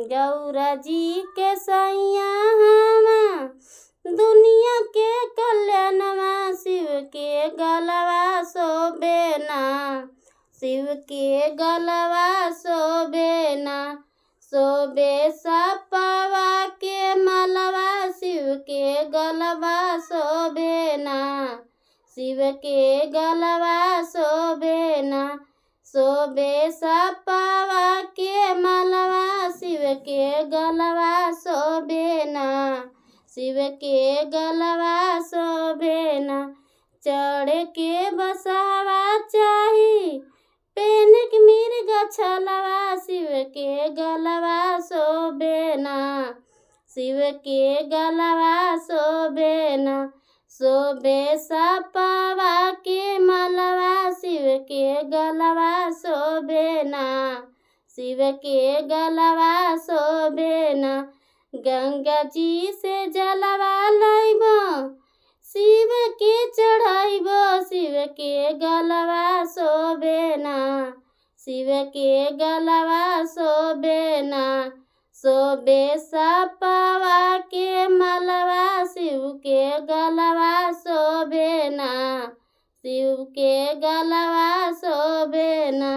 गौरा जी के सैया हमा दुनिया के कल्याणवा शिव के गलवा शोभेना शिव के गलवा शोभेना शोभे सपवा के मलवा शिव के गलवा शोभेना शिव के गलवा शोभेना शोभे सपवा के मलवा शिव के गलवा शोभेना शिव के गलवा शोभेना चढ़ के बसावा चाही पेन के मिर्ग छलवा शिव के गलवा शोभेना शिव के गलवा शोभेना शोभे सपवा के मलवा शिव के गलवा शोभेना शिव के गलवा शोभेना गंगा जी से जलवा लइबो शिव के चढ़ाइबो शिव के गलवा शोभेना शिव के गलवा शोभेना शोभे सपवा के मलवा शिव के गलवा शोभेना शिव के गलवा शोभेना।